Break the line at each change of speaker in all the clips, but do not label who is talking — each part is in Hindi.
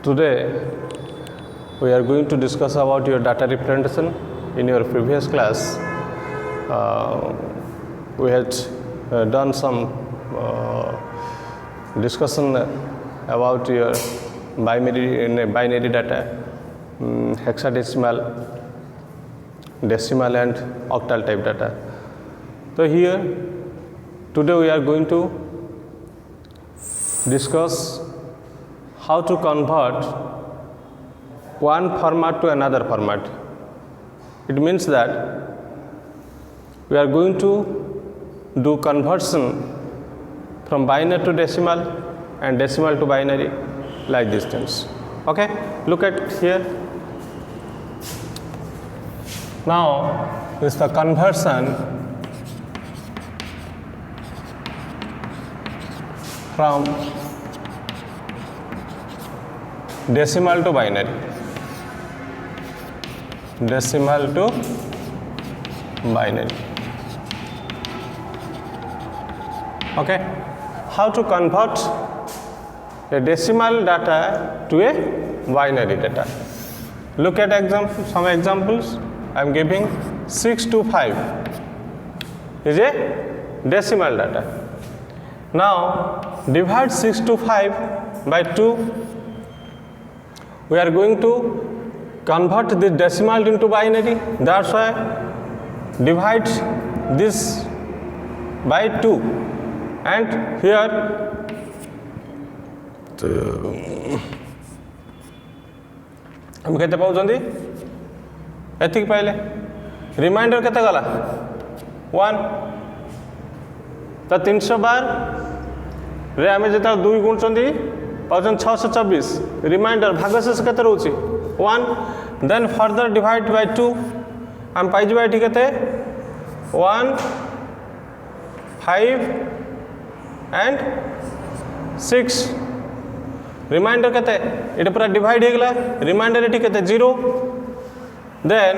Today we are going to discuss about your data representation. In your previous class we had done some discussion about your binary data, hexadecimal, decimal and octal type data. So here today we are going to discuss how to convert one format to another format. It means that we are going to do conversion from binary to decimal and decimal to binary, like these things. Okay, look at here. Now is the conversion from decimal to binary. Decimal to binary. Okay, how to convert a decimal data to a binary data? Look at some examples. I am giving 6 to 5 is a decimal data. Now divide 6 to 5 by 2. We are going to convert this decimal into binary. That's why divide this by 2 and here हम केते पाउछंदी एतिक पाइले रिमाइंडर केते गला 1 तो 312 रे आमे जेता 2 गुणचंदी पाउछन 624 रिमाइंडर भागशेष केते रहउची 1 देन फर्दर डिवाइड बाय 2 हम पाइ जबा एठी केते 1 5 एंड 6 रिमाइंडर केते एटा पूरा डिवाइड हे गला रिमाइंडर एठी केते 0 then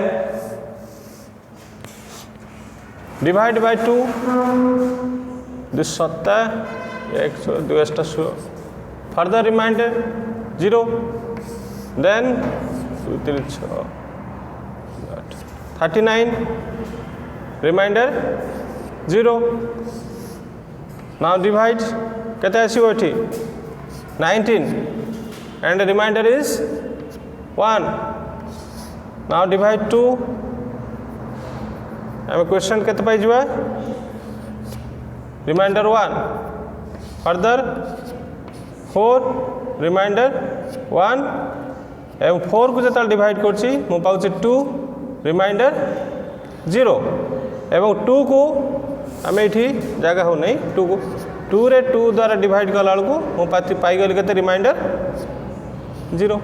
divide by 2 this 7 100 2 further reminder 0 then 2 3 6 39 रिमाइंडर 0 नाउ डिवाइड केते आसीबो एठी 19 and the remainder is 1. Now divide 2. आमे क्वेश्चन केते पाइ जबा रिमाइंडर 1 फर्दर 4 रिमाइंडर 1 एवं 4 को जता डिवाइड करछि मु पाउछि 2 रिमाइंडर 0 एवं 2 को आमे एठी जगह हो नै 2 को 2 रे 2 द्वारा डिवाइड कला को मु पाई गली केते रिमाइंडर 0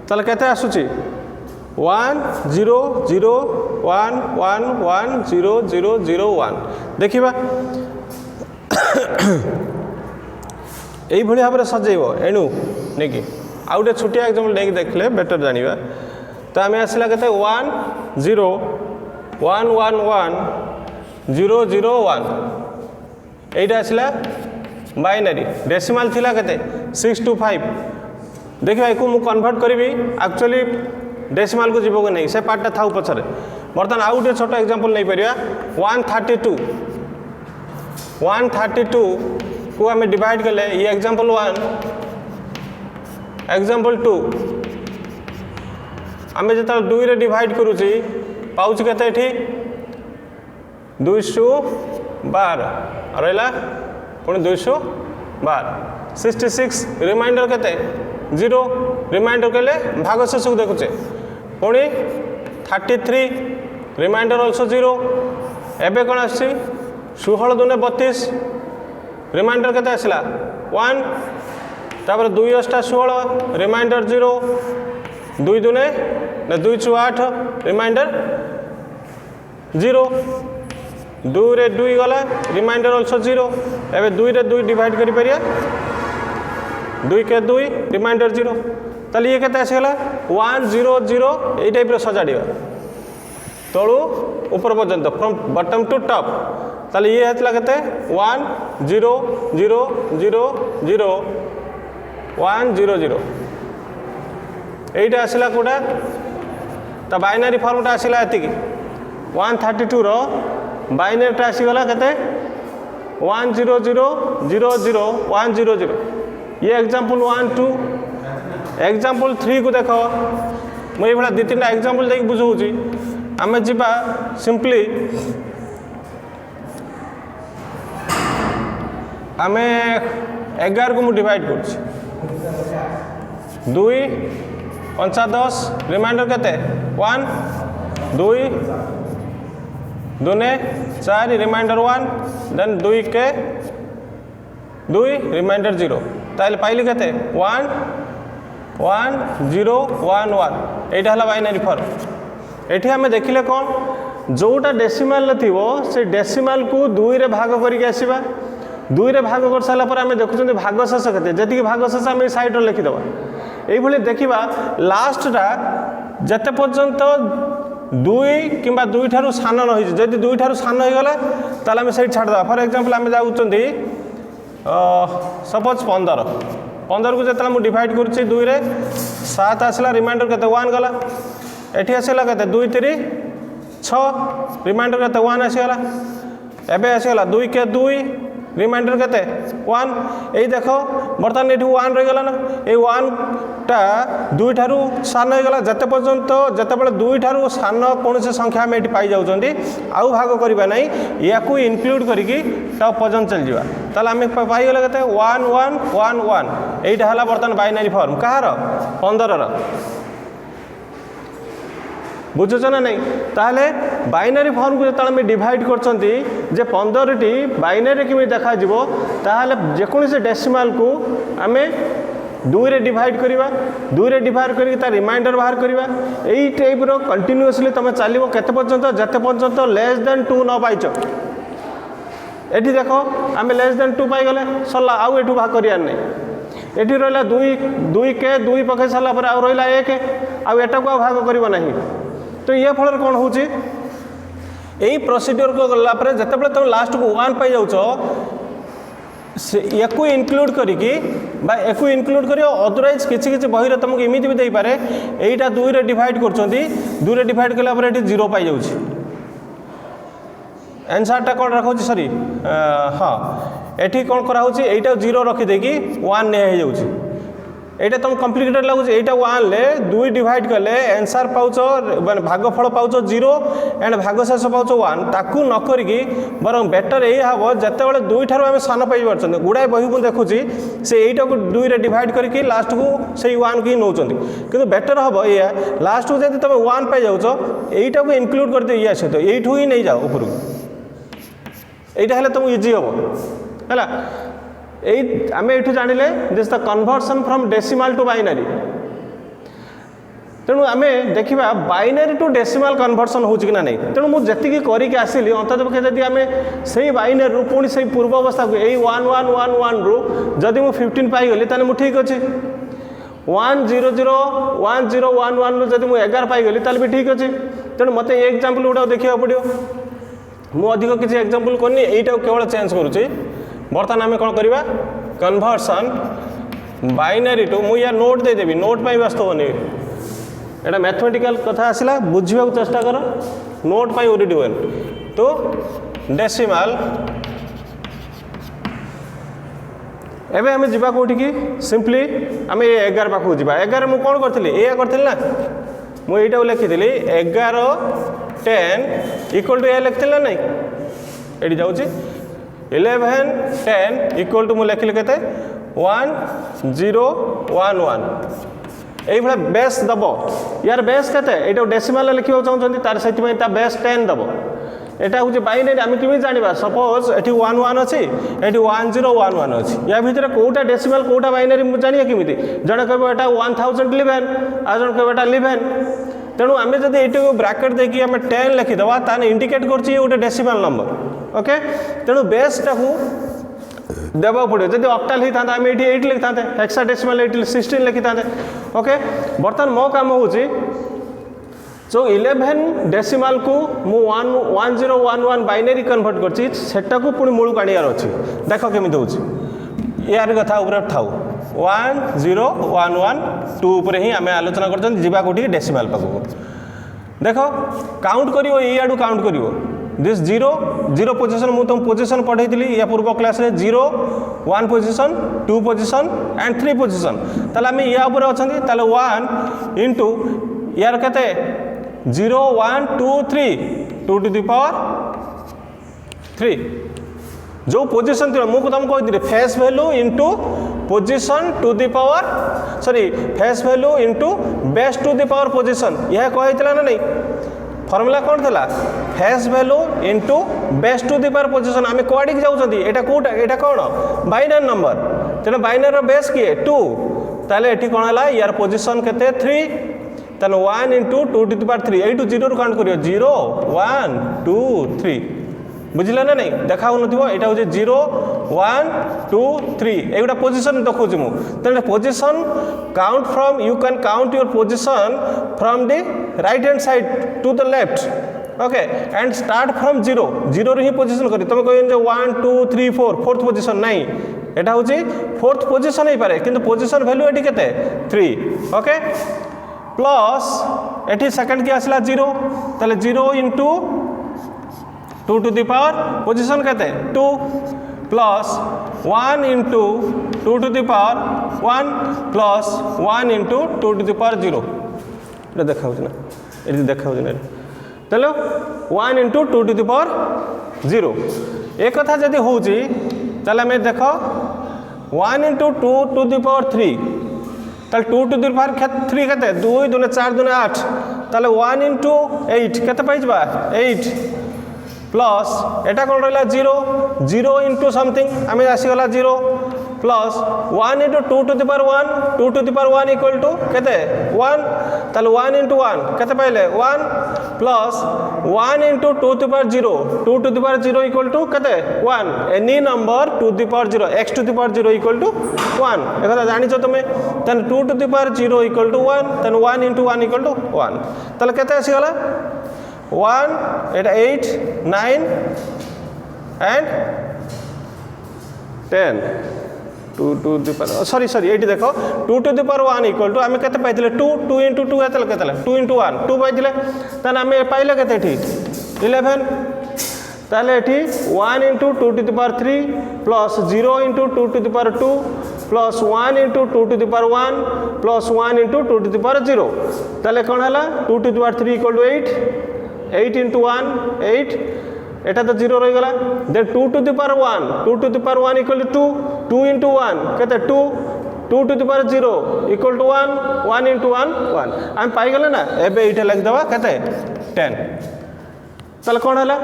तले केते आसुची 1 0 0 1 1 1 0 0 0 1 देखिबा एई भली भाबरे सजेइबो एनु नेकी आउटे छोटिया एग्जांपल नेकी देखले बेटर जानिबा तो आमे आसिला केते 1 0 1 1 1 0 0 1 एटा आसला बाइनरी डेसिमल थिला केते 6 to 5 देखिबा एको मु कन्वर्ट करबी एक्चुअली डेसिमल को जीवो नै से पार्टटा थाउ पछरे बर्तन आउटे छोटा एग्जांपल नै परिया 132 को हमें डिवाइड करले ये एग्जांपल 1 एग्जांपल 2 हमें जता 2 रे डिवाइड करूची पाउच केते एठी 212 रहला पुणी 212 66 रिमाइंडर केते 0 रिमाइंडर केले भागशेष को देखुचे पुणी 33 रिमाइंडर आल्सो 0 एबे कोन आछि 16 दुने 32 रिमाइंडर केते आसला 1 तापर 2 8 16 रिमाइंडर 0 2 दुने ना 2 6 8 रिमाइंडर 0 2 रे 2 गला रिमाइंडर आल्सो 0 एबे 2 रे 2 डिवाइड करि परिया 2 के 2 रिमाइंडर 0 तले ये केते आसीगला 1 0 0 ए टाइप रो सजाडिबा तळु ऊपर पर्यंत फ्रॉम बॉटम टू टॉप ताले ये हेतला केते 1 0 0 0 0 100 এইটা আসলা কোটা তা বাইনারি ফর্মটা আসলা এতিকি 132 रो বাইনারিটা আসিগলা কেতে 100000100 ये एग्जांपल 1 2 एग्जांपल 3 को देख मुझे भाई 2-3 एग्जांपल देख बुझाऊँगी आम जा सिंपली आम 11 को मुझे डिवाइड कर 2 5 10 रिमाइंडर केते 1 2 2 4 रिमाइंडर 1 देन 2 के 2 रिमाइंडर 0 ताइल पाइली केते 1 1 0 1 1 एटा हला बाइनरी फॉर्म एठी हमें देखिले कौन जोटा डेसिमाल थीवो से डेसिमाल को 2 रे भाग करके आसीबा 2 रे भाग कर साला पर हमें देखुछन भागशेष केते जति कि भागशेष हम साइड रे लिखि दबा एई भली देखिबा लास्टटा जते पर्यंत 2 किंबा 2 ठारू सान न होई जदि 2 ठारू सान होई गला ताले हमें साइड छाड़ दबा फॉर एग्जांपल हमें जाउचंदी सपोज 15 को जो मुझे डिवाइड करुच्ची 2 रे 7 आसला रिमाइंडर केते 1 गला एठी आसला केते 2 3 6 रिमाइंडर केते 1 आसीगला एबे आसीगला 2 के 2 रिमाइंडर केते 1 एई देखो बर्तमान एठी 1 रही गला ना ए 1 टा 2 ठारू सान हो गला जते पर्यंत जते बेले 2 ठारू सान कोनसे संख्या हम एठी पाई जाउचंदी आउ भाग करबा नै याकू इंक्लूड करिकि टॉप पर्यंत चल जिवा ताले हम पाई गला केते 1 1 1 1 एटा हला बर्तमान बाइनरी फॉर्म कहार 15 रो बुझुछ ना नहीं ताहले बाइनरी फॉर्म को जतले में डिवाइड करचंती जे 15 टी बाइनरी किमि देखा जिवो ताहले जेकोनी से डेसिमल को हमें 2 रे डिवाइड करिवा 2 रे डिवाइड करी ता रिमाइंडर बाहर करिवा एई टाइप रो कंटीन्यूअसली तमे चालिबो केते पर्यंत जते पर्यंत लेस देन 2 न पाइछ एठी देखो आमे लेस देन 2 पाई गले सल्ला आउ एठू भाग करिया नै एठी रहला 2 के 2 पके साला पर आ रहला 1 आ एटा को भाग करिवो नाही तो ये फल कौन हो प्रोसीड्योर को गला पर जते बेले तुम लास्ट को 1 पाई जाउछ याकू इनक्लूड करिकी बा याकू इनक्लूड करियो अदरवाइज किछि किछि बहिर तुमको इमिति भी देई पारे एटा 2 रे डिवाइड करछंती 2 रे डिवाइड कला पर एटी 0 पाई जाउछ आंसर टा कोन रखौ छी सॉरी हां एठी कोन करा होची एटा 0 रखि देकी 1 ने हे जाउछ एटा तुम कॉम्प्लिकेटेड लागुच एटा 1 ले 2 डिवाइड कले आंसर पाउछ माने भागफल पाउछ 0 एंड भागशेष पाउछ 1 ताकू न करिकी बरं बेटर ए हबो जते बेले 2 ठारो हम सान पाई परछन गुडाय बही को देखुची से एटा को 2 रे डिवाइड करके लास्ट को सेही 1 की नौचंती किंतु बेटर हबो या लास्ट को जदी तुम 1 पाई जाउछ एटा को इंक्लूड कर दे या सहित एठू ही नहीं जाओ ऊपर एटा हले तुम इजी हबो हला आम ये जानिले this the conversion from decimal to binary तेणु आम देखा बाइनरी टू डेसिमल कन्वर्सन हो कि ना नहीं तेणु मुझे करके आसिली अंततपक्षे जब आम से बाइनरी रू पुणी से पूर्व अवस्था को यही 1 1 1 1 रू जदि मुझे 15 पाईगली ताले मुझे ठीक अच्छे 1 0 0 1 0 1 1 रू जब मुझे 11 पाईगली ताले भी ठीक अच्छे तेणु मत एग्जांपल गुड़ा देखा पड़ो मुझे अधिक किसी एग्जांपल करनी यहीटा केवल चेंज करुच्ची बर्तमान आम कौन करवा कन्वर्सन बाइनरी टू मुझे यार नोट देदेवी नोट पर व्यस्त होनी एटा मैथमेटिकल कथा आसला बुझा चेष्टा कर नोट पर ओरिड वन तो डेसिमल एवं आम जा कौटी की सिंपली आम 11 पाखक जा 11 मुझे कौन करी या करी ना मुझे लिखी 11 10 इक्वल टू या लिखी ना नहीं ये जाऊँगी 11 10 इक्वल टू मुझे लिखिली के 1 0 1 1 ये बेस दब यार बेस के डेसिमल लिखा चाहते तार से बेस 10 दब यहाँ हूँ बाइनरी आम केमी जाना सपोज ये 1 1 अच्छी ये 1 0 1 1 अच्छी या भितर कौटा डेसिमल कौटा बाइनरी जाना केमी जड़े कह 1011 आ जन कह 11 तेणु आम जब ये ब्राकेट देखिए आम 10 लिखिदेवा ताने इंडिकेट कर गोटे डेसिमल नंबर ओके तेणु बेसटा को देवा पड़ो जब ऑक्टाल होता आम ये 8 लिखा हेक्साडेसिमल 16 लिखि था ओके बर्तमान मो काम हूँ जो 11 डेसिमल को मु 1011 बाइनरी कन्वर्ट करता को पुणी मूल काढ़ार अच्छी देख केमी हूँ यार कथा ठाऊ 1 0 1 1 2 उपर ही आम आलोचना कर डेसिमाल पाखक देख काउंट कर आड़ू काउंट कर दिस 0 0 पोजिशन मुझे तुम पोजिशन पढ़ाई या पूर्व क्लास रे 0 1 पोजिशन 2 पोजिशन एंड 3 पोजिशन ताले आम या ऊपर अच्छा 1 इंटू यार केते 0 1 2 3 2 टू द पावर 3 जो पोजिशन थी मुझे तुमको कहती face value into position to the power sorry face value into base to the power position यह कहला ना नहीं फर्मूला कौन था फेस value into base to the power पोजिशन आम कौड़ी जाऊँगी यहाँ कौटा यहाँ कौन बाइनरी नंबर तेना बाइनरी बेस किए 2 ताले ये कौन है यार पोजिशन केते 3 ताले 1 इंटू 2 टू द पावर 3 यू 0 रू काउंट करियो 0 1 2 3 बुझिले ना नहीं देखा नथिबो एटा हो 0 1 2 3 एगुटा पोजिशन देखौछि मु तेने position count from you can count your position from the right hand side to the left okay and start from 0 0 रे ही पोजिशन करी तुम कहन जे 1 2 3 4 फोर्थ पोजिशन नहीं एटा होछि फोर्थ पोजिशन ही पारे किंतु पोजिशन वैल्यू एटी केते 3 ओके प्लस एटी सेकंड के आसला 0 ताले 0 into 2 to the power position केते 2 plus 1 into 2 to the power 1 plus 1 into 2 to the power 0 ये देखा ना ये देखा ना चलो 1 इंटू 2 टू द पावर 0 एक कथा जदि होची ताले हमें देख 1 इंटू 2 टू द पावर 3 ताले 2 टू द पावर 3 केते 2 2 4 2 8 ताले 1 इंटू 8 केते पाइबा 8 प्लस एटा कौन रहा 0 0 इंटू समथिंग आम आसीगला 0 plus 1 into 2 to the power 1 2 to the power 1 equal to केते 1 ताले 1 इंटू 1 केते पाइले 1 plus 1 into 2 to the power 0 2 to the power 0 equal to केते 1 any number to the power 0 x to the power 0 equal to 1 एक कथा जानिछ तुमे तन 2 to the power 0 equal to 1 तन 1 इंटू 1 इक्वल टू 1 ताले केते आसीगला 1 8 9 and 10 2 to the power sorry ये देखो 2 to the power 1 equal to आम के पाइले 2 2 इंटू 2 के 2 इंटू 1 2 पाइले ताने आम पाइले के 11 ताले ये 1 into 2 to the power 3 plus 0 into 2 to the power 2 plus 1 into 2 to the power 1 plus 1 into 2 to the power 0 ताले कौन है 2 to the power 3 equal to 8 into 1 8 एटा तो 0 रही गला then 2 to the power 1 2 to the power 1 equal to 2 2 into 1 केते 2 2 to the power 0 equal to 1 1 into 1 1 आम पाई गले ना एबे इठे लिख दवा केते 10 ताले कोन हला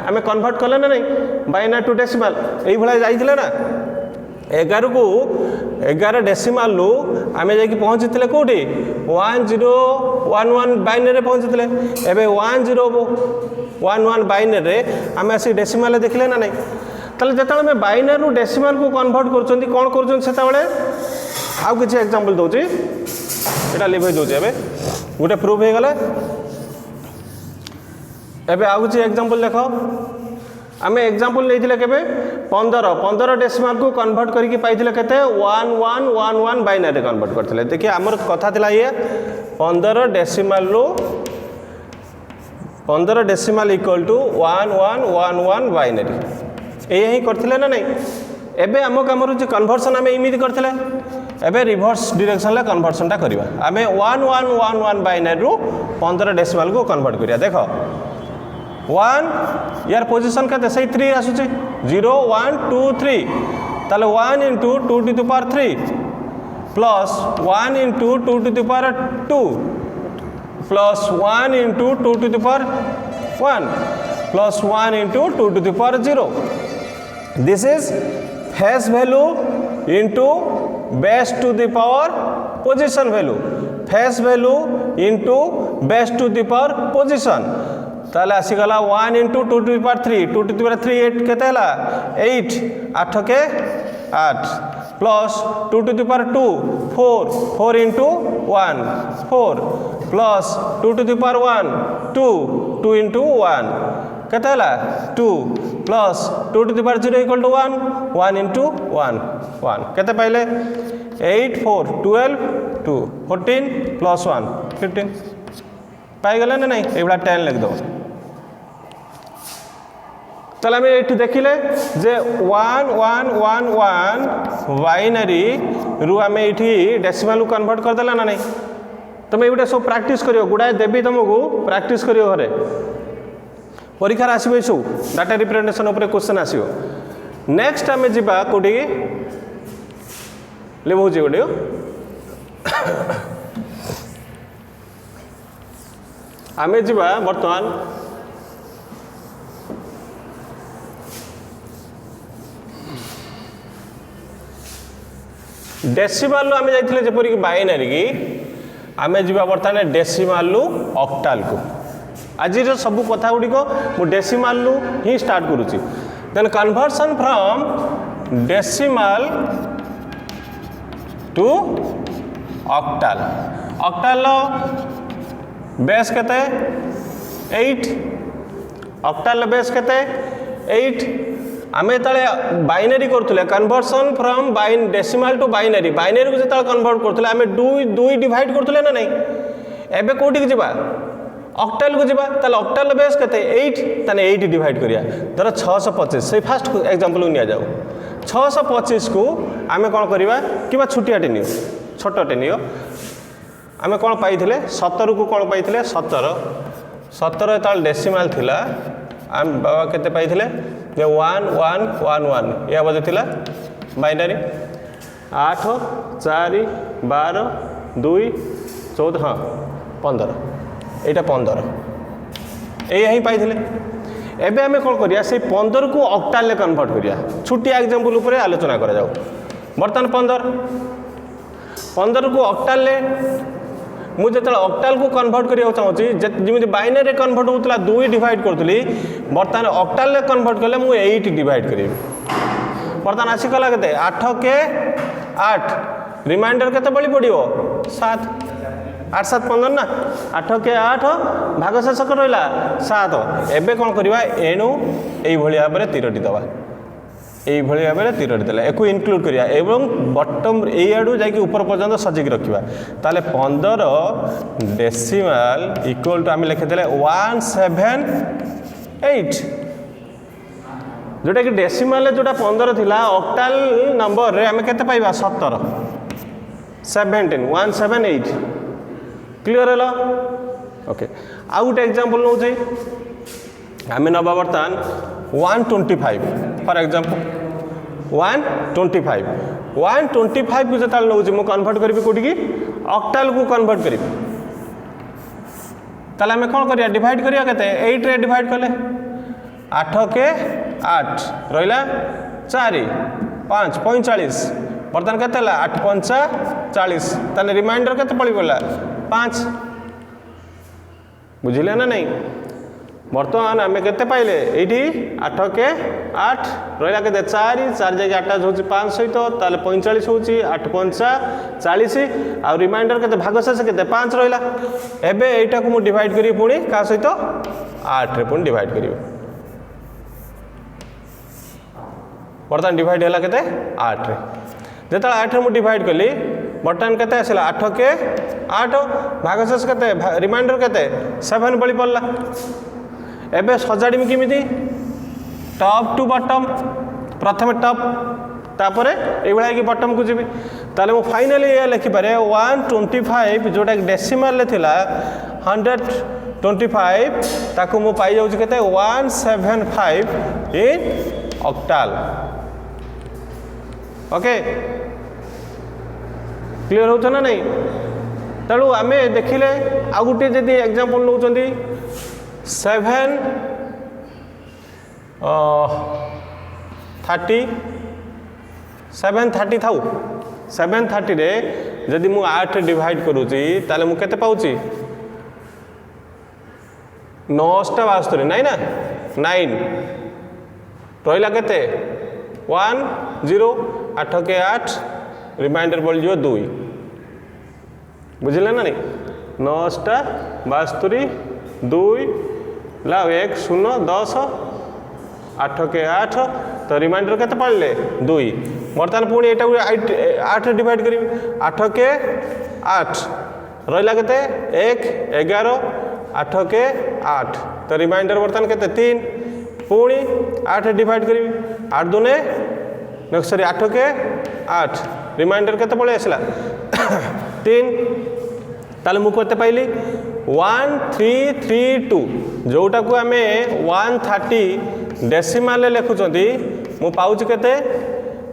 आमे कन्वर्ट करले ना नहीं बाइनरी टू डेसिमल एई भला जाइथिले ना 11 को 11 डेसिमल लु आमे जाकी पहुंचीथिले कोठी 1011 बाइनरी पहुंचीथिले एबे 1011 बाइनरी आमे आसी डेसिमल देखले ना नहीं ताले जतले में बाइनरी रु डेसिमल को कन्वर्ट करचंती कोन करचंती सेता बेले आउ किछि एग्जांपल दोची एटा लिभै दोची एबे गोटे प्रूफ हे गला एबे आउ किछि एग्जांपल देखो आमे एग्जांपल लेथिले केबे 15 डेसिमल को कन्वर्ट करके पाइथिले केते 1111 बाइनरी कन्वर्ट करथिले देखिए हमर कथा थिला ये 15 डेसिमल रो 15 डेसिमल इक्वल टू 1111 बाइनरी यही करथिले ना नहीं एबे हम हमर जे कन्वर्सन आमे इमिति करथिले एबे रिवर्स डायरेक्शन ला कन्वर्सन टा करबा आमे 1111 बाइनरी रो 15 डेसिमल को कन्वर्ट करिया देखो 1 यार पोजीशन केते सही 3 आसुचे 0 1 2 3 ताले 1 into 2 to the power 3 plus 1 into 2 to the power 2 plus 1 into 2 to the power 1 plus 1 into 2 to the power 0 this is face value into base to the power position value face value into base to the power position ताले आसीगला 1 into 2 to the power 3 2 to the power 3 8 केते हला 8 8 के 8 plus 2 to the power 2 4 4 into 1 4 plus 2 to the power 1 2 2 into 1 केते हला 2 plus 2 to the power 0 equal to 1 1 into 1 1 केते पाइले 8 4 12 2 14 प्लस 1 15 पाइगले ना नहीं ये 10 लिखद ताले आम ये देखिले जे 1 1 1 1 बाइनरी रु आम ये डेसिमाल कन्वर्ट करदेला ना नहीं तुम ये सब प्रैक्टिस कर गुड़ाए देवी तुमको प्रैक्टिस कर घरे परीक्षार आसो सब डाटा रिप्रेजेंटेशन उपर क्वेश्चन आसो नेक्स्ट आम जा कौटी लिभाऊँ गोटे आम जा बर्तमान डेसिमाल आम जाइए जपरिक बाइनरी की आम जा बर्तमान डेसिमाल ऑक्टाल को आज सब कथा गुड़िक मु डेसिमाल ही स्टार्ट करुच्ची then conversion from decimal to octal octal base केते 8 ऑक्टाल बेस केते 8 आम जो बाइनरी करुले conversion from decimal to binary binary को जो कन्वर्ट करुले आम दुई डिवाइड करुले ना नहीं एबे कोठी की ऑक्टाल को जावा ताले ऑक्टाल बेस केते 8 ताने 8 डिवाइड करिया धर 625 से फास्ट एग्जांपल को निया जाऊ 625 को आमे कोन करिवा किबा छुटियाटे नियो छोटटे नियो आमे कोन पाइथिले 17 को कोन पाइथिले 17 ताल डेसिमाल थिला आम बाबा केते पाइथिले जे 1 1 1 1 या बजे थिला बाइनरी 8 4 12 2 14 हाँ 15 यहाँ 15 यही पाई एबे आम कौन करिया से 15 को ऑक्टाल कन्वर्ट करिया छुटिया एग्जांपल उपर आलोचना करा जाऊ बर्तमान 15 को ऑक्टाल मुझे ऑक्टाल को कन्वर्ट करिया चाहूँगी जमी बाइनरी कन्वर्ट होता 2 डिवाइड करी बर्तमान ऑक्टाल कन्वर्ट कले मुझे 8 डिवाइड करी बर्तमान आसीगला के 8 के 8 रिमाइंडर केते बड़ी पड़ो 7 8 7 15 ना 8 के 8 भाग शेषक रहा 7 एबे कौन करवा एणु ये भाव तीरटी दवा ये भाव में तीरटी देला एक इनक्लूड करिया एवं बटम यू जाकि ऊपर पर्यंत सजिक रखा ताले 15 डेसिमाल इक्वल टू आम लिखिदे 178 जोटा कि डेसिमाल जोटा 15 थिला ऑक्टाल नंबर रे आम केते पाइबा 17 17 178 क्लियर है ओके आउ गोटे एग्जांपल नौ आम नवा बर्तमान 125 फॉर एग्जांपल 125 को जो नौ मुझे कन्वर्ट करी कौटी की ऑक्टाल को कन्वर्ट करी ताले आम कौन करिया डिवाइड करिया केते 8 रे डिवाइड कले 8 के 8 रहिला 4 5 45 बर्तमान केते 8 5 40 ताले रिमाइंडर केते पड़ी पड़ला 5 बुझिले ना नहीं बर्तमान आम केते पाइले ये 8 के 8 रहा के 4 जाके 8 हूँ 5 सहित ताले 45 हूँ 8 5 40 आ रिमाइंडर के भाग शेष के 5 रहा एबे एटा को मु डिवाइड करी पुणी का सहित 8 रे पुणी डिवाइड करी बर्तमान डिवाइड है के 8 रे जो 8 रे मु डिवाइड कली बर्तमान केते आसला 8 के 8 भागशेष केते रिमाइंडर केते 7 बड़ी पड़ला एबे सजाड़ी किमिति टॉप टू बॉटम प्रथम टॉप तापर ये कि बॉटम को जीवी ताले मु फाइनली ये लिखि पारे 125 जोटा डेसिमाल ले थिला 125 ताकू मु पाई जाउछि केते 175 इन ऑक्टाल ओके क्लियर होता ना नहीं तेणु आम देखिले आ गोटे जदि एग्जांपल नौ 730 थाउ 730 रे जदि मु 8 डिवाइड करूची ताले मु केते पाउची 972 नाई ना 9 रहिला केते 1 0 8 के 8 रिमाइंडर बोल जो 2 बुझिले ना नहीं 972 2 ला 1 0 10 8 के 8 तो रिमाइंडर के पड़े 2 बर्तमान पुणी यहाँ 8 डिवाइड करी 8 के 8 रहा के 1 11 8 के 8 तो रिमाइंडर बर्तमान के 3 पुणी 8 डिवाइड करी 8 दूने सॉरी 8 के 8 रिमाइंडर के पड़े आसला 3 ताले मुझे केते पाइली 1332 जोटा को आम 130 डेसिमाल लिखुंट मु पाऊँ केते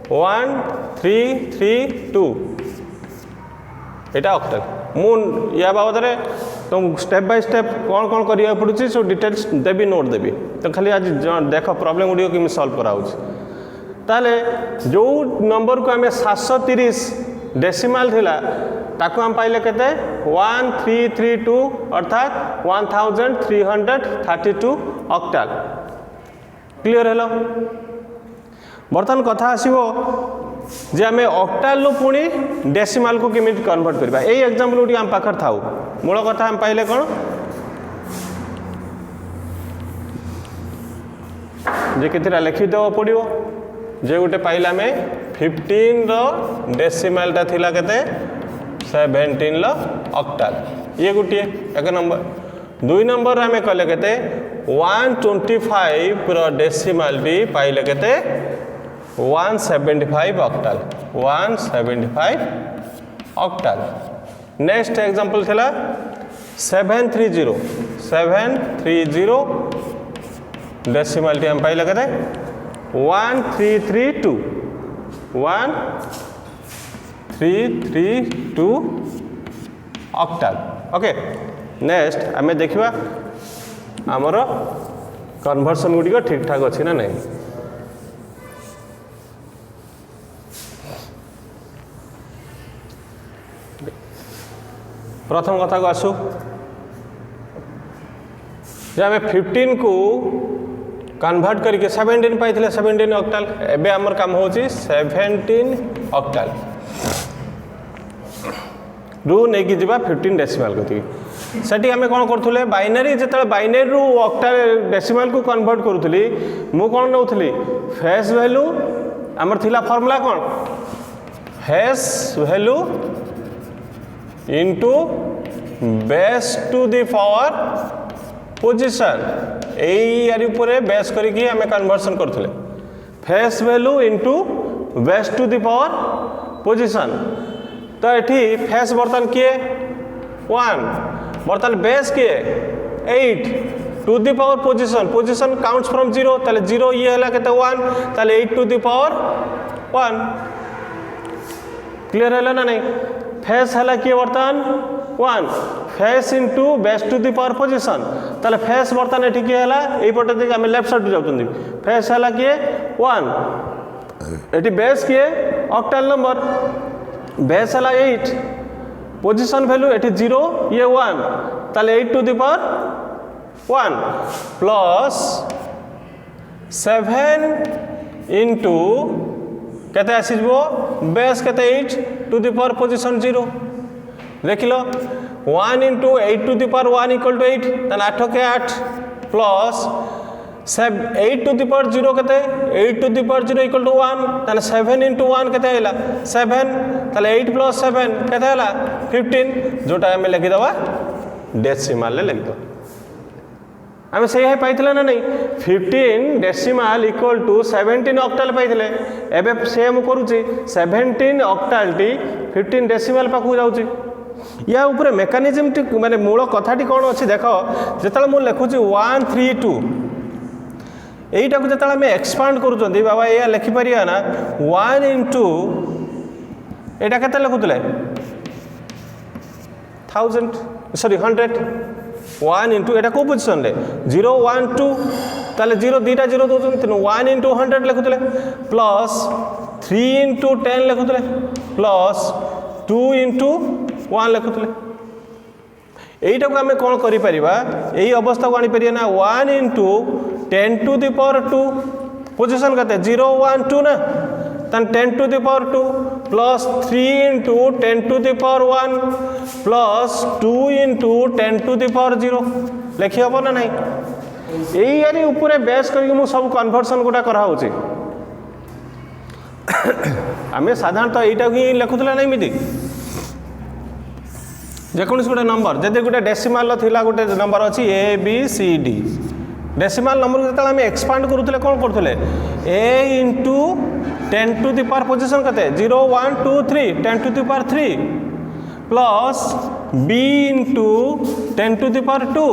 1332 यहाँ ऑक्टल मु या बाबद तुम स्टेप बाय स्टेप कौन कौन करा पड़ुची सब डिटेल्स देवी नोट देवी तो खाली आज देख प्रॉब्लम गुड़ी कि सल्व कराऊँ ताले जो नंबर को आम 730 डेसिमाल थिला ताको हम पाइले केते 1332 अर्थात 1332 ऑक्टाल क्लियर हेलो बर्तमान कथा आसीबो जे आम ऑक्टाल पुणी डेसिमाल को केमिति कन्वर्ट करबा एई एग्जांपल गुडी हम पाखर थाउ मूल कथा हम पाइले कोन जे केतिरा लिखि देव पड़िबो जे गोटे पाइला में 15 रो डेसिमालटा थिला केते 17 लो ऑक्टाल ये गोटे एक नंबर 2 नंबर आम कले केते 125 रो डेसिमाल भी पाइले केते 175 ऑक्टाल 175 ऑक्टाल नेक्स्ट एग्जांपल थिला 730 डेसिमाल टी हम पाइले केते 1332 ऑक्टाल ओके नेक्स्ट आम देखा आमर कन्वर्सन गुड़िक ठीक ठाक अच्छी ना नहीं प्रथम कथा को आसू आम 15 को कन्वर्ट करके 17 पाई 17 ऑक्टाल एबे आमर काम होची 17 ऑक्टाल रू नहीं कि जीवा 15 डेसिमाल कथी सेठी आम कौन करूँ बाइनरी जो बाइनरी रू ऑक्टाल डेसिमाल को कन्वर्ट करूली मु कौन नौली फेस वैल्यू आमर थिला फॉर्मूला कौन face value into base to the power position यार बेस करके आम कन्वर्सन करूँ face value into base to the power position तो ये फेस बर्तमान किए 1 बर्तमान बेस किए 8 to the power position position counts from 0 ताले 0 ये है केते 1 ताले 8 टू द पावर 1 क्लियर है ना नहीं फेस है किए बर्तमान 1 face into base to the power position ताले फेस बर्तमान ये किए है पटे देखिए आम लेफ्ट साइड जाऊँ फेस है किए 1 ये बेस किए ऑक्टाल नंबर बेस है 8 पोजिशन वैल्यू ये 0 ये 1 ताले 8 to the power 1 plus 7 into केते आसीबो बेस केते 8 टू द पावर पोजिशन 0 देख लो 1 into 8 to the power 1 equal to 8 ताले 8 के 8 प्लस 8 टू द पावर 0 केते 8 to the power 0 equal to 1 ताले 7 इंटू 1 केते आइला 7 ताले 8 प्लस 7 केते आइला 15 जोटा आम लिखिदवा डेसिमाल लिख दो आम से पाई ना नहीं 15 डेसिमाल इक्वल टू 17 ऑक्टाल पाई एबे सेम करुच्ची 17 ऑक्टाल टी 15 डेसिमाल पाखु जाऊँगी या ऊपर मेकानिजम टी माने मूल कथाटी कौन अच्छी देख जो मुझे लिखुची 132 यहीटा को जो आम एक्सपांड करूँ बाबा या लिखिपर ना 1 इंटू यहाँ के लिखुले 1000 सॉरी 100 1 इंटू यहाँ कौ पोजिशन 0 1 2 ताले 0 2टा 0 दौरान तेणु 1 इंटू 100 लिखुले प्लस 3 इंटू 10 लिखुले प्लस 2 इंटू 1 लिखुले यहीटा को आम कौन कर अवस्था को आनीपर ना 1 into 10 to the power 2 position के 0 1 2 ना 10 to the power 2 plus 3 into 10 to the power 1 plus 2 into 10 to the power 0 लिखी हम ना नहीं यही ऊपर बेस करके सब कन्वर्सन गुटा कराऊँ आम साधारणतः यहीटा ही लिखुला ना इमिति जेकोसी गोटे नंबर जदि गोटे डेसिमाल गोटे नंबर अच्छी A B C D decimal number को जो एक्सपांड करूँ कौन करूँ A into 10 to the power position के 0 1 2 3 10 to the power 3 plus B into 10 to the power 2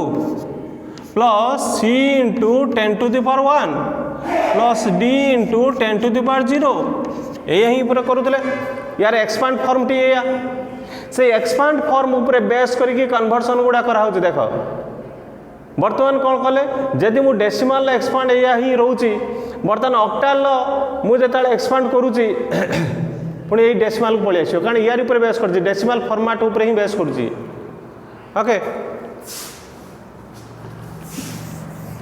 plus C into 10 to the power 1 plus D into 10 to the power 0 यही पूरा करूँ यार एक्सपांड फॉर्म टी या से एक्सपांड फॉर्म उपरे बेस करके कन्वर्सन गुड़ा कराऊँ देख बर्तमान कौन कले जदि मु डेसिमाल एक्सपांड या ही रोची बर्तमान ऑक्टाल मुझे एक्सपांड करुच्ची पुणी यही डेसिमाल को पलि आसो कारण यार ऊपर बेस कर डेसिमाल फॉर्मेट ऊपर ही बेस करुच्ची ओके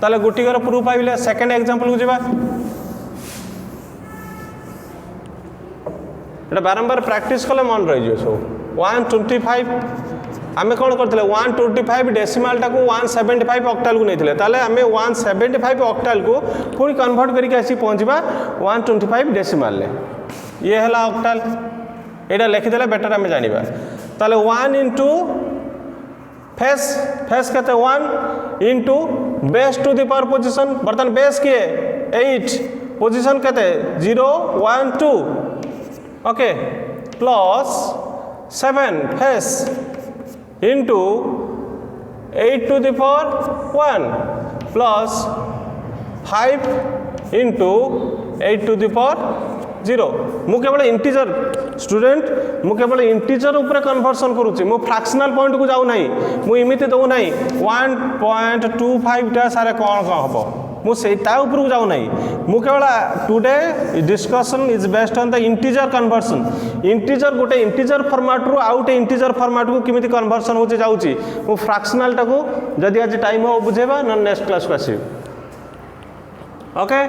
ताले गुटिकर प्रूफ आइले सेकंड एग्जांपल को जीवा एटा बारंबार प्रैक्टिस कले मन रही सब 125 आमे कौन करते 125 डेसिमाल टाक 175 ऑक्टाल को नहीं ताले आमे 175 ऑक्टाल को पूरी कन्वर्ट करके आसी पहुँचवा 125 डेसिमाल ये है ऑक्टाल यहाँ लिखिदे बेटर आम जाना ताले 1 इंटू फेस फेस के 1 into base to the power position बर्तमान बेस किए 8 पोजिशन के 0 1 2 okay plus 7 face into 8 to the power 1 plus 5 into 8 to the power 0 मु केवल इंटीजर स्टूडेंट मु केवल इंटीजर ऊपर कन्वर्सन करुच्ची मु फ्रैक्शनल पॉइंट को जाऊ नहीं मु इमिति दऊ नहीं 1.25 टा सारे कौन कौन हम मुझे ऊपर को जाऊ नहीं मु केवल today discussion is based on the integer conversion integer गोटे इंटीजर फॉर्मेट रु आउ गोटे इंटीजर फॉर्मेट को किमिति कन्वर्सन होचे जाउची मु फ्रैक्शनल टाको जदि आज टाइम हो बुझेबा न नेक्स्ट क्लास को आसी ओके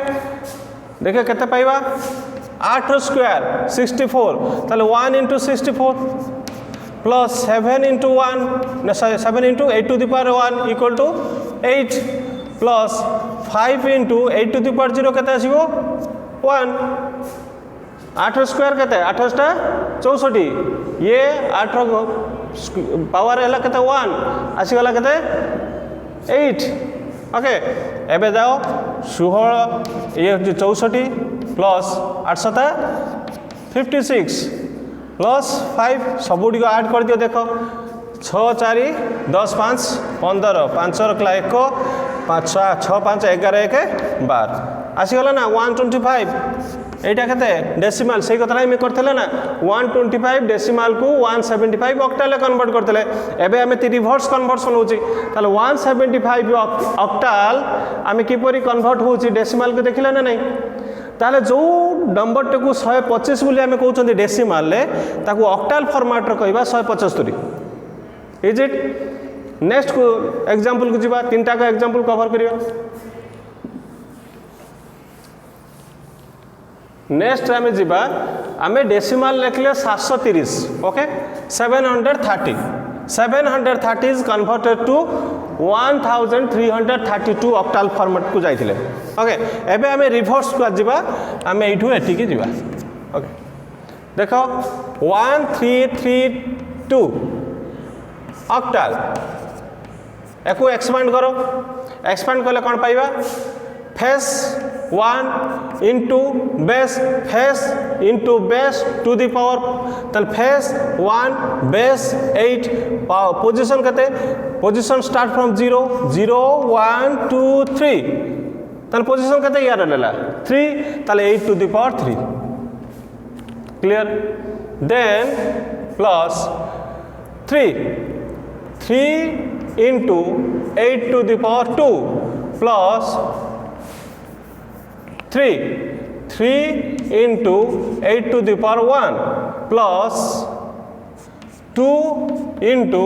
देखिए केते पाइबा 8 स्क्वायर 64 ताले 1 into 64 plus 7 into 1 7 into 8 to the power 1 equal to 8 plus 5 into 8 to the power 0 केते आसीबो 1 8 स्क्वायर केते 8 टा 64 ये 8 पावर है केते 1 आसीगला केते 8 ओके एबे जाओ 16 ये 64 प्लस 8 56 प्लस 5 सबुटी ऐड कर दियो देख 6 4 10 5 15 5 रखला 1 5 6 5 11 1 12 आसीगला ना 125 एटा केते डेसिमाल सही कथा हम करथले ना 125 डेसिमाल को 175 ऑक्टाल कन्वर्ट करथले एबे हमें रिवर्स कन्वर्सन होची ताले 175 ऑक्टाल हमें किपरि कन्वर्ट होची डेसिमाल को देखिला ना नहीं ताले जो नंबर टाकू 125 बोली आम कहते डेसिमाल ताकू ऑक्टाल फॉर्मेट कहवा 175 इज इट नेक्स्ट को एग्जांपल को जीवा 3टा का एग्जांपल कवर करिया नेक्स्ट आम जीवा आम डेसिमाल लिखले 730 okay 730 is converted to 1332 octal format को जाइथिले ओके एबे आमे रिवर्स को जीवा आमे एठू एठी जीवा ओके देखो 1332 ऑक्टाल एको एक्सपांड करो एक्सपांड कले कौन पाइबा face 1 into base to the power तल फेस 1 बेस 8 पोजीशन कते पोजीशन स्टार्ट फ्रॉम 0 0 1 2 3 तल पोजीशन कते यार लेला 3 तल 8 to the power 3 clear then plus 3 into 8 to the power 2 plus 3 into 8 to the power 1 plus 2 into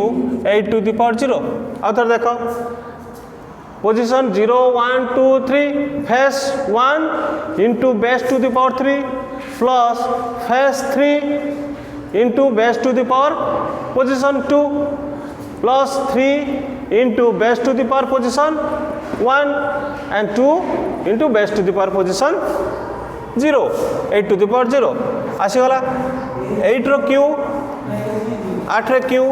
8 to the power 0 आउथर देखो position 0 1 2 3 face 1 into base to the power 3 plus face 3 into base to the power position 2 plus 3 into base to the power position 1 and 2 into base to the power position 0 8 to the power 0 आसीगला 8 रो क्यू 8 रे क्यू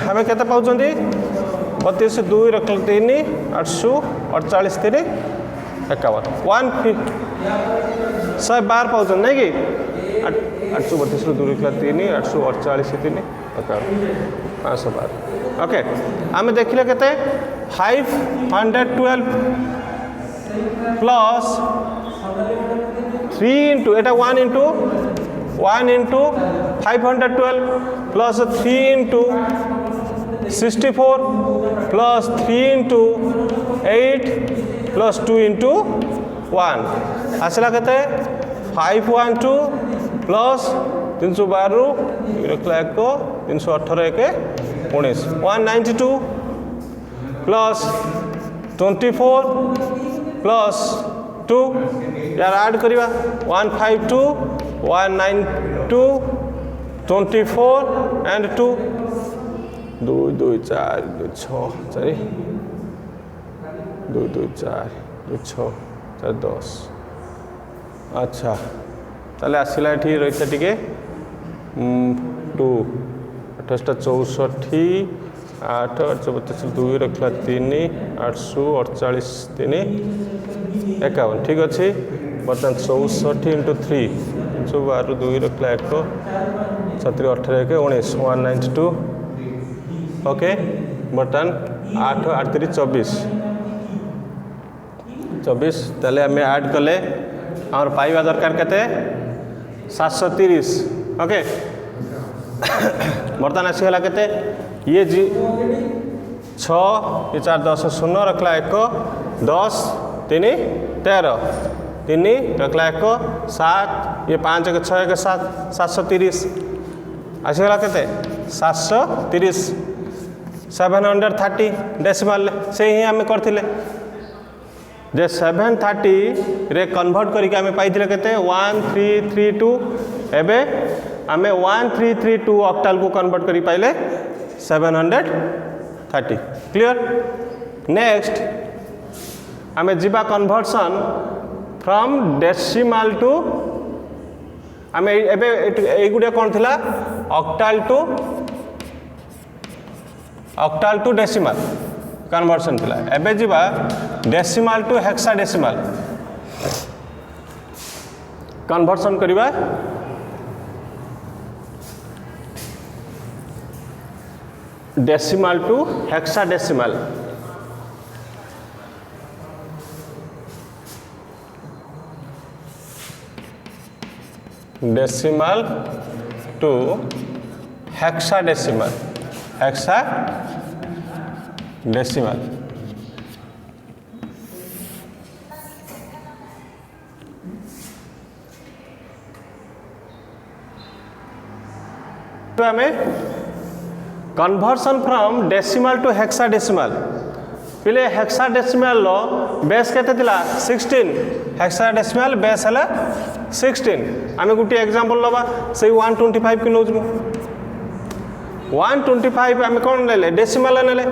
आम के पाँच 32 2 रख 3 848 3 51 112 पाँच नहीं कि 832 2 रख 3 848 3 512 ओके आम देखिले केते 512 प्लस 3 इंटू एटा 1 into 512 plus 3 into 64 plus 3 into 8 plus 2 into 1 आसला केते 512 प्लस 312 रखला 1 318 1 19 192 प्लस 24 प्लस 2 यार ऐड करिवा 152 192 24 एंड 2 2 2 4 2 6 4 2 2 4 2 6 4 10 अच्छा ताले आसिला एठी रहिता टिके 2 28 64 8 832 2 रखला 3 848 3 51 ठीक अच्छे बर्तमान 64 इंटू 3 12 2 रखला 1 7 18 1 19 192 ओके बर्तमान 8 8 3 24 ताले आम ऐड कले आम पाइबा दरकार केते 730 ओके बर्तमान आसीगला केते ये जी 6 ये 4 10 0 रखला 1 10 3 13 3 रखला 1 7 ये 5 1 6 1 7 730 आसीगला केते 730 730 डेसिमल से ही आम करथिले जे 730 रे कन्वर्ट करके आम पाइथिले केते 1332 एबे आम 1332 ऑक्टाल को कन्वर्ट करी पाइले 730 क्लियर नेक्स्ट आम जीवा कन्वर्सन फ्रॉम डेसिमल टू आम एगुड़े कौन थिला ऑक्टाल टू डेसिमल कन्वर्सन थिला एबे जीवा डेसिमल टू हेक्साडेसिमल कन्वर्सन करिबा decimal to hexadecimal decimal to hexadecimal hexadecimal तो हमें conversion from decimal to hexadecimal पहले हेक्साडेसिमल लो बेस केते थिला 16 हेक्साडेसिमल बेस हला 16 आम गोटे एग्जांपल लबा से 125 कि नौजु 125 आम कौन ले डेसिमल नेले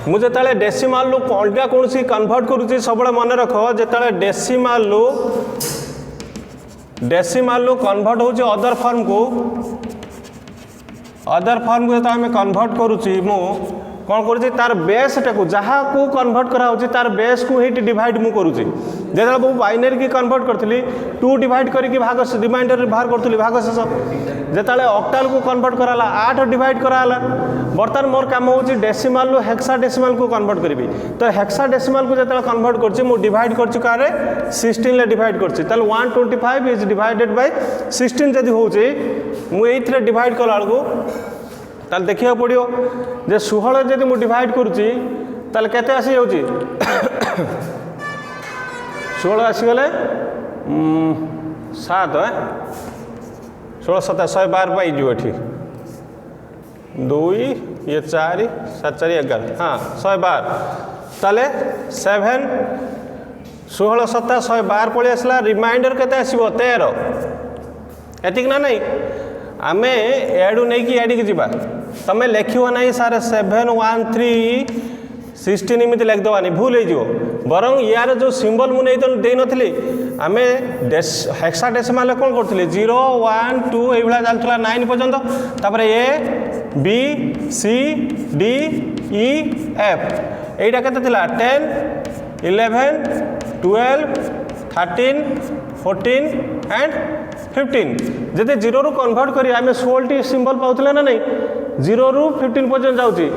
मुझे ताले डेसिमल लो अलग कौन सी कन्वर्ट करूची सब मन रख जो डेसिमल लो कन्वर्ट होची अदर फॉर्म को जो आम कन्वर्ट करुच्ची मु कौन करुच्ची तार बेस टाक जहाँ को कन्वर्ट करा तार बेस को ही डिवाइड मु करुच्ची जो मुझे बाइनरी की कन्वर्ट करी 2 डिवाइड करके भाग रिमाइंडर बाहर करी भागशेष जो ऑक्टाल को कन्वर्ट कराला 8 डिवाइड कराला बर्तमान मोर काम होची डेसिमल लो हेक्साडेसिमल को कन्वर्ट करी तो हेक्साडेसिमल को जो कन्वर्ट करछि मु डिवाइड करछि कारे 16 ले डिवाइड करछि ताल 125 इज डिवाइडेड बाय 16 जदि होची मु एथरे डिवाइड कला को ताल देखिया पड़ियो जे 16 जदि मु डिवाइड करछि ताल केते आसी जाउछि 16 आसी गले 7 16 7 112 पाई जो एठी 2 ये 4 7 4 11 हाँ 112 ताले 7 16 7 112 पड़े आसला रिमाइंडर केते आसीबो 13 एतिक ना नहीं आमे एडू नहीं कि एडी की जीवा तमे लेखियो नहीं सारे 713 16 इमिति लिख दवानी भूल हो बरं यार जो सिंबल मुझे दे नी आम हेक्साडेसिमाल कौन करते 0 1 2 ये चलता 9 पर्यंत तापर A B C D E F यहीटा के 10 11 12 13 14 एंड 15 जब 0 रू कन्वर्ट करी आम 16 टी सिंबल पाऊले ना नहीं 0 रू 15 पर्यंत जाऊँगी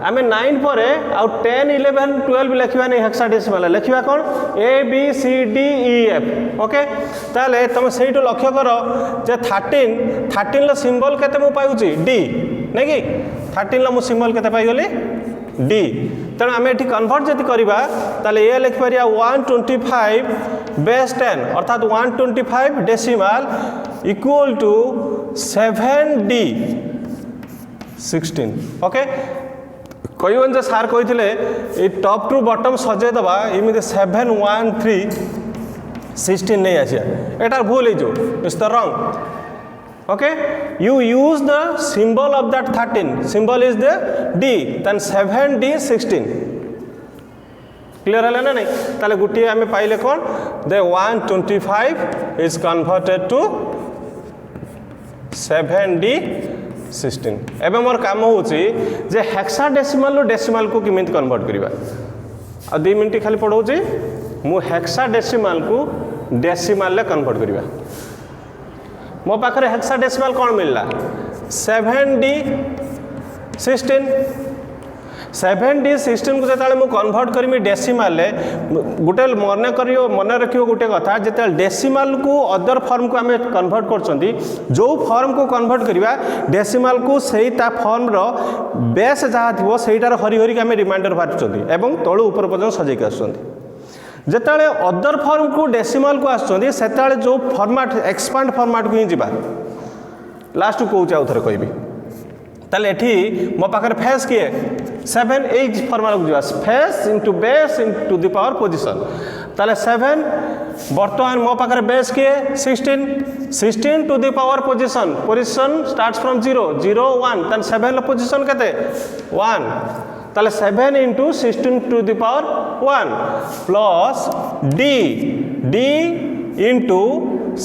आम 9 पर आउ 10 11 12 लिखा नहीं हेक्साडेसिमाल लिखा कौन A B C D E F okay ताले तुम से लक्ष्य कर जे 13 सिंबल केते मु पाउची डी नहीं कि 13 मु सिंबल केते पाइगली डी तेणु आम ये कन्वर्ट जब करवा ताले ये लिखिपर 125 बेस 10 अर्थात 125 decimal equal to 7D 16 okay कहन जे सार कही टॉप टू बॉटम सजेदेवा इमती 7 1 3 16 नहीं आसिया एटार भूल हो it's the wrong okay you use the symbol of that 13 symbol is the D then 7D 16 clear है ना नहीं ताले गुटी आम पाइले कौन the 125 is converted to 7D 16 एवं मोर काम होची जे हेक्साडेसिमाल डेसिमाल को किमित कन्वर्ट करवा आ 2 मिनट खाली पढ़ाऊँ मु हेक्साडेसिमाल को डेसिमाल कन्वर्ट करवा मो पाखे हेक्साडेसिमाल कौन मिलला 7D 16 7D 16 को जो कन्वर्ट करी डेसिमाल गोटे मन रखियो गोटे कथा जो डेसिमाल को अदर फॉर्म को आम कन्वर्ट कर जो फॉर्म को कन्वर्ट करवा डेसिमाल को सही फॉर्म रो बेस जहाँ थी सहीटार हरी हरिक आम रिमाइंडर बांटुंट एवं तलू ऊपर पर्यटन सजेक आसुँच जिते अदर फॉर्म को डेसिमाल को आसुँच से जो फॉर्मेट एक्सपांड फॉर्मेट को ही जा लास्ट को कौच आउ थे कहबी ताले एठी मो पाखर फेस किए 7 8 फॉर्मूला को जा face into base into the power position ताले 7 बर्तमान मो पाखर बेस किए 16 to the power position position starts from 0 0 1 तन 7 लो पोजीशन केते 1 ताले 7 into 16 to the power 1 plus d into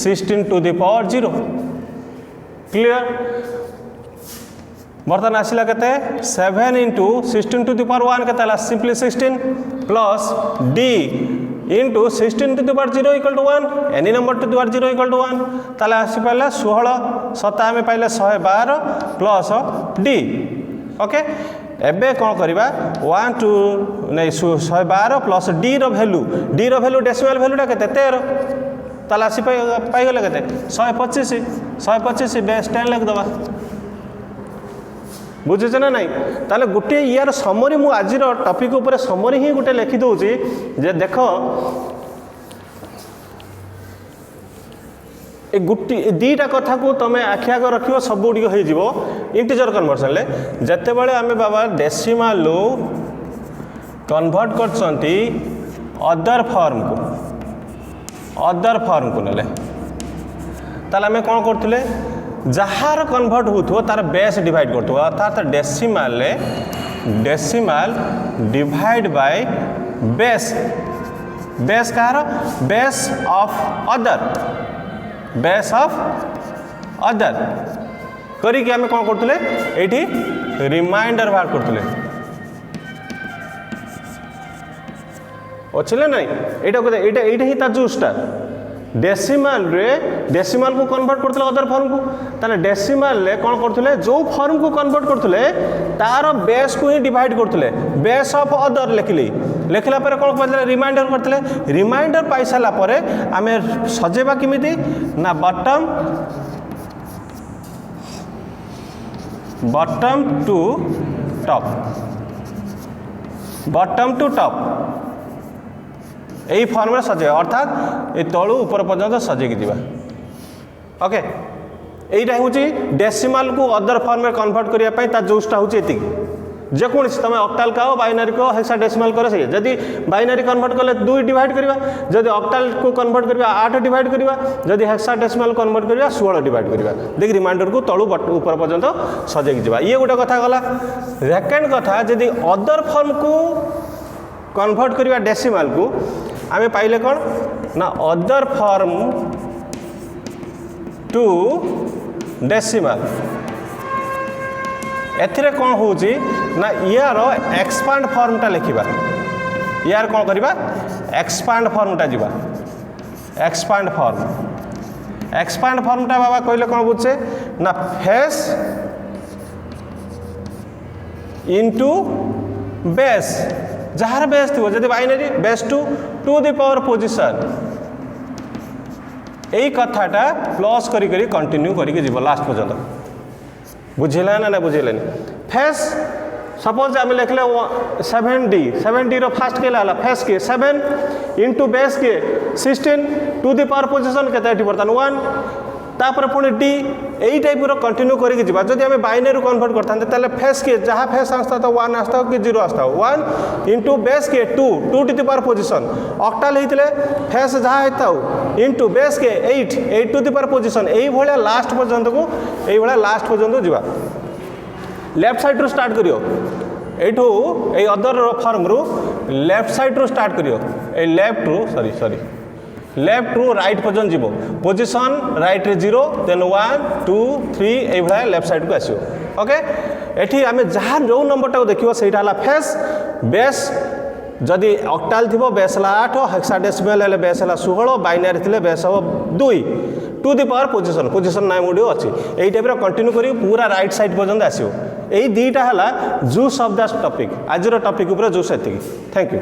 16 to the power 0 clear बर्तमान आसला के 7 इंटू 16 टू द पावर 1 के simply 16 plus d into 16 to the power 0 equal to 1 any number to the power 0 equal to 1 ताला आसी पाइला 16 7 आम पाइले 112 प्लस d ओके एबे कौन करवा 1 टू नहीं 112 प्लस d रो वैल्यू डेसिमल वैल्यूटा के 13 ताला आसी पाइगले के 125 बेस 10 लिखिदबा बुझे ना नहीं ताले गोटे यार समरी मु आज टॉपिक ऊपर समरी ही गोटे लिखि दूची जे देख ए गुटी दीटा कथा को तुम आखि आग रख सब गुड़ हो इंटीजर कन्वर्सन ले जिते बड़े आम बाबा डेसिमाल कन्वर्ट कर अदर फॉर्म को नेले ताले आम कौन करते जार कन्वर्ट हो तार बेस डिवाइड कर अर्थात decimal divide by base Kahar base of other करिक आम कौन करते ये रिमाइंडर बाहर करते अच्छे ना यहाँ ही जूसटा डेसिमाल को कन्वर्ट करते अदर फॉर्म को ताने डेसिमाल कौन करते जो फॉर्म को कन्वर्ट करते तार बेस को ही डिवाइड करते बेस ऑफ अदर लिखला पर कौन कहते रिमाइंडर करते रिमाइंडर पाई सारा पर आम सजेबा किमिति ना बॉटम टू टॉप यही फॉर्म में सजे अर्थात ये तलू ऊपर पर्यंत सजेक जा ओके यहीटा हूँ डेसिमाल को अदर फॉर्म में कन्वर्ट करने जूसटा हूँ ये जेको तुम ऑक्टाल कहो बाइनरी को हेक्साडेसिमाल कर से जदि बाइनरी कन्वर्ट कले 2 डिवाइड करवा जदि ऑक्टाल को कन्वर्ट करवा 8 डिवाइड करवा जदि हेक्साडेसिमाल कन्वर्ट करवा 16 डिवाइड करवा देख रिमाइंडर को तलू ऊपर पर्यंत सजेक जा ये गोटे कथा गला सेकेंड कथा जदि अदर फॉर्म को कन्वर्ट करवा डेसिमाल को आम पाइले कौन ना अदर फॉर्म टू डेसिमल एथिरे कौन होची ना यार एक्सपांड फॉर्मटा लिखा यार कौन करवा एक्सपांड फॉर्मटा जीवा एक्सपांड फॉर्मटा बाबा कहले कौन बुझे ना फेस इनटू बेस जार बेस थी जब binary base to the power position यही कथाटा प्लस करी कंटिन्यू करके जीव लास्ट पर्यंत बुझेला ना बुझेलानी फेस सपोज आम लिखले 7D रो फास्ट के लाला फेस के 7 इंटू बेस के 16 टू द पावर पोजिशन के बर्तमान 1 तापर पुणी डी यही टाइप कंटिन्यू करके जी जब आम बाइनरी कन्वर्ट करते फेस के जहाँ फेस आसता तो 1 आसता कि 0 आसता 1 इंटू बेस के 2 टू द पावर पोजिशन ऑक्टाल होते फेस जहाँ होता इंटू बेस के 8 टू द पावर पोजिशन यही भाया लास्ट पर्यंत को यही लास्ट पर्यंत जावा लेफ्ट साइड रू स्टार्ट करियो एठू ए अदर फॉर्म रू लेफ्ट साइड रू स्टार्ट करियो ए लेफ्ट रू सॉरी लेफ्ट रू राइट पर्यंत जीवो पोजिशन राइट रे 0 देन 1 2 3 ए भाया लेफ्ट साइड को आसियो ओके एठी आमे जहाँ जो नंबरटा देखियो सेटा हला फेस बेस जदि ऑक्टाल थिबो बेस हला 8 हेक्साडेसिमल हेले बेस हला 16 बाइनरी थिले बेस हो 2 टू द पावर पोजिशन नाम गुड अच्छी यही टाइप कंटिन्यू करी पूरा राइट साइड पर्यंत आसियो यही दुईटा है जूस ऑफ द टॉपिक आज टॉपिक ऊपर जूस एति थैंक यू।